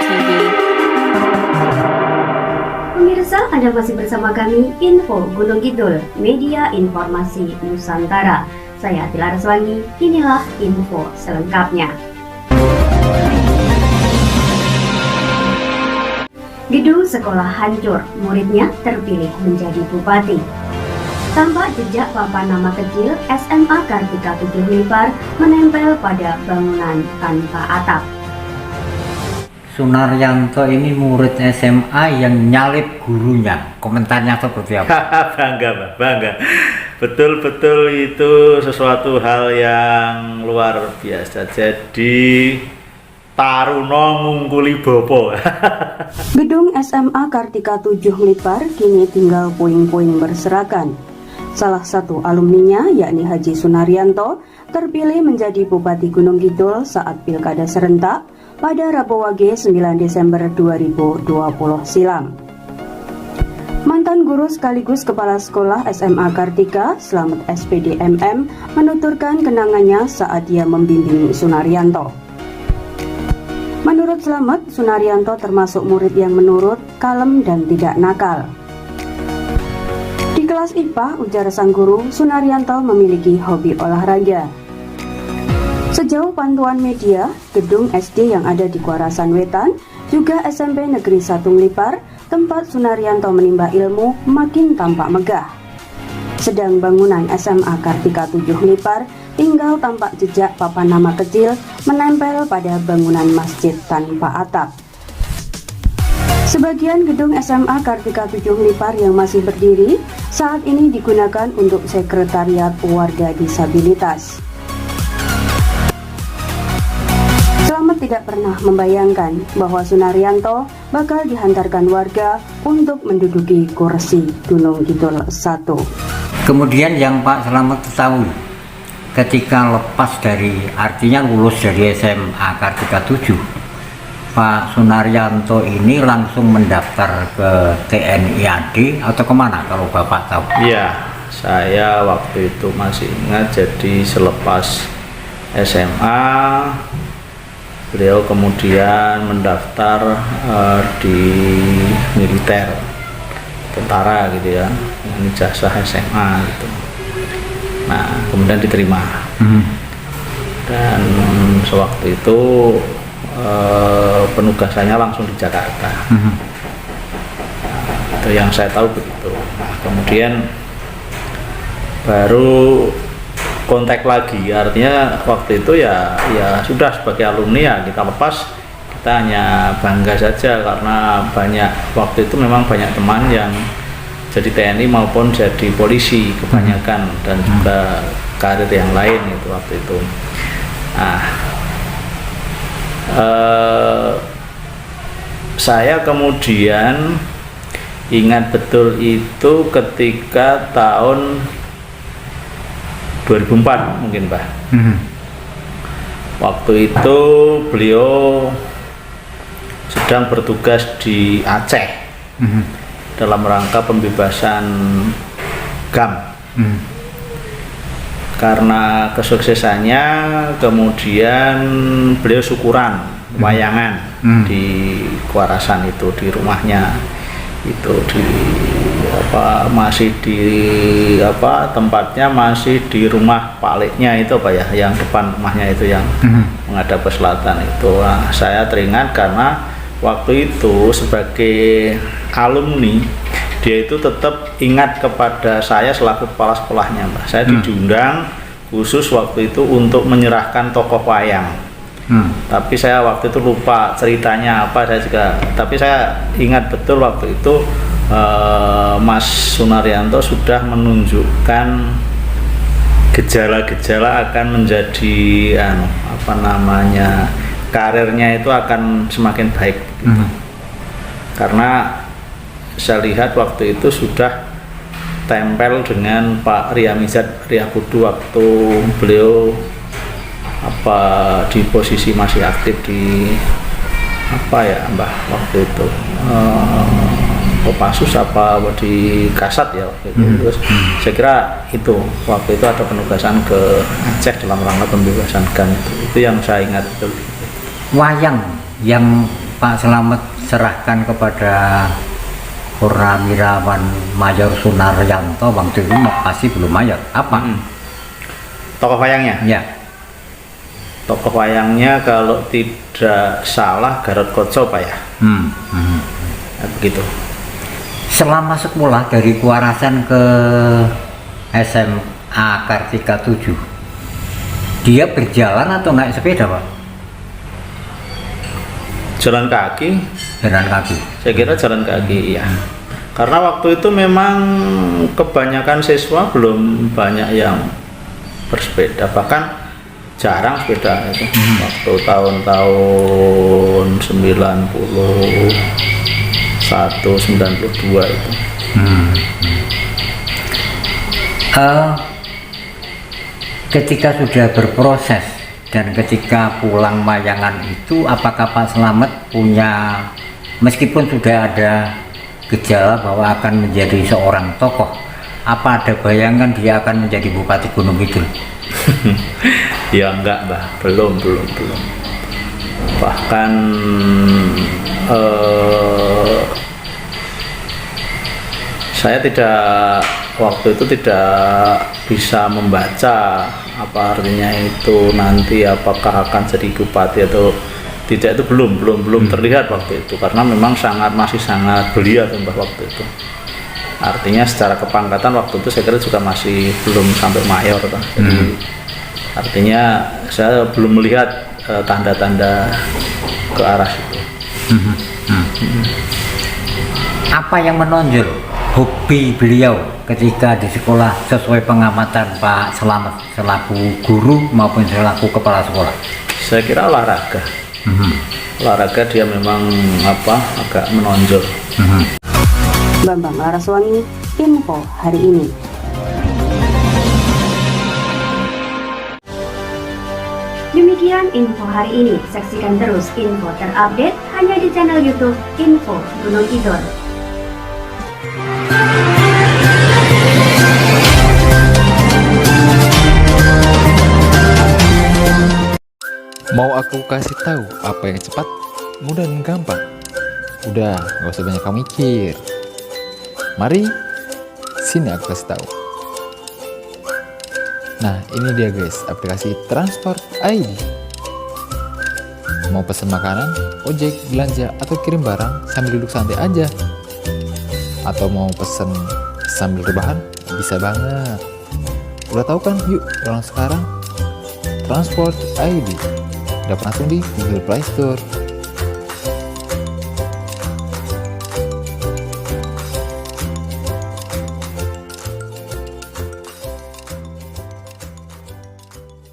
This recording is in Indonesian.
TV. Pemirsa, Anda masih bersama kami Info Gunung Kidul, media informasi Nusantara. Saya Atila Reswangi, inilah info selengkapnya. Gedung sekolah hancur, muridnya terpilih menjadi bupati. Tampak jejak papan nama kecil SMA Kartika 7 Lipar menempel pada bangunan tanpa atap. Sunaryanto ini murid SMA yang nyalip gurunya. Komentarnya seperti apa? Bangga, Pak, bangga. Betul-betul itu sesuatu hal yang luar biasa. Jadi Taruna ngungkuli bopo. Gedung SMA Kartika 7 Lipar kini tinggal puing-puing berserakan. Salah satu alumninya, yakni Haji Sunaryanto, terpilih menjadi Bupati Gunung Kidul saat Pilkada serentak pada Rabu Wage 9 Desember 2020 silam. Mantan guru sekaligus kepala sekolah SMA Kartika, Slamet SPD MM, menuturkan kenangannya saat dia membimbing Sunaryanto. Menurut Slamet, Sunaryanto termasuk murid yang menurut, kalem dan tidak nakal. Di kelas IPA, ujar sang guru, Sunaryanto memiliki hobi olahraga. Sejauh pantauan media, gedung SD yang ada di Kuarasan Wetan, juga SMP Negeri 1 Lipar, tempat Sunaryanto menimba ilmu, makin tampak megah. Sedang bangunan SMA Kartika 7 Lipar tinggal tampak jejak papan nama kecil menempel pada bangunan masjid tanpa atap. Sebagian gedung SMA Kartika 7 Lipar yang masih berdiri saat ini digunakan untuk sekretariat warga disabilitas. Slamet tidak pernah membayangkan bahwa Sunaryanto bakal dihantarkan warga untuk menduduki kursi Gunung Kidul 1. Kemudian yang Pak Slamet ketahui, ketika lepas dari, artinya lulus dari SMA Kartika 7, Pak Sunaryanto ini langsung mendaftar ke TNI AD atau kemana kalau Bapak tahu? Iya, saya waktu itu masih ingat. Jadi selepas SMA, beliau kemudian mendaftar di militer, tentara gitu ya, ini ijazah SMA gitu. Nah, kemudian diterima. Dan sewaktu itu penugasannya langsung di Jakarta. Nah, itu yang saya tahu begitu. Nah, kemudian baru kontak lagi, artinya waktu itu ya sudah sebagai alumni ya kita lepas, kita hanya bangga saja karena waktu itu memang banyak teman yang jadi TNI maupun jadi polisi kebanyakan, dan juga karir yang lain itu waktu itu. Nah, saya kemudian ingat betul itu ketika tahun 2004 mungkin, Pak. Waktu itu beliau sedang bertugas di Aceh dalam rangka pembebasan GAM. Karena kesuksesannya, kemudian beliau syukuran wayangan di Kuarasan itu, di rumahnya itu, masih di tempatnya masih di rumah Paliknya itu yang depan rumahnya itu yang menghadap ke selatan itu. Nah, saya teringat karena waktu itu sebagai alumni dia itu tetap ingat kepada saya selaku kepala sekolahnya, Mbak. Saya diundang khusus waktu itu untuk menyerahkan tokoh wayang. Tapi saya waktu itu lupa ceritanya apa, tapi saya ingat betul waktu itu Mas Sunaryanto sudah menunjukkan gejala-gejala akan menjadi karirnya itu akan semakin baik gitu. Karena saya lihat waktu itu sudah tempel dengan Pak Riamizat Riakudu waktu beliau di posisi masih aktif di Mbah waktu itu Kopassus di Kasat ya waktu itu. Terus saya kira itu waktu itu ada penugasan ke Aceh dalam rangka pembebasan GAM itu yang saya ingat betul. Wayang yang Pak Slamet serahkan kepada Purnawirawan Mayor Sunaryanto waktu itu masih belum mayor. Apa? Tokoh wayangnya? Ya. Tokoh wayangnya kalau tidak salah Garot Koco Pak ya. Nah, begitu. Selama sekolah dari Kuarasan ke SMA Kartika 7, dia berjalan atau naik sepeda Pak? Jalan kaki. Jalan kaki. Saya kira jalan kaki, iya. Karena waktu itu memang kebanyakan siswa belum banyak yang bersepeda, bahkan jarang sepeda itu. Waktu tahun-tahun 91, 92 itu. Ketika sudah berproses dan ketika pulang Mayangan itu, apakah Pak Slamet punya, meskipun sudah ada gejala bahwa akan menjadi seorang tokoh, apa ada bayangan dia akan menjadi Bupati Gunung Kidul? Ya enggak Mbah, belum. Bahkan saya waktu itu tidak bisa membaca apa artinya itu nanti apakah akan jadi bupati atau tidak, itu belum terlihat waktu itu, karena memang masih sangat belia tuh Mbah waktu itu. Artinya secara kepangkatan waktu itu saya kira juga masih belum sampai mayor tuh. Jadi artinya saya belum melihat tanda-tanda ke arah situ. Apa yang menonjol hobi beliau ketika di sekolah sesuai pengamatan Pak Slamet selaku guru maupun selaku kepala sekolah? Saya kira olahraga. Olahraga dia memang agak menonjol. Bambang Laraswangi, Info Hari Ini. Demikian Info Hari Ini. Saksikan terus info terupdate hanya di channel YouTube Info Gunung Kidul. Mau aku kasih tahu apa yang cepat, mudah dan gampang? Udah, gak usah banyak kamu mikir. Mari, sini aku kasih tahu. Nah, ini dia guys, aplikasi Transport ID. Mau pesan makanan, ojek, belanja, atau kirim barang sambil duduk santai aja. Atau mau pesen sambil rebahan, bisa banget. Udah tahu kan? Yuk, download sekarang Transport ID. Dapat langsung di Google Play Store.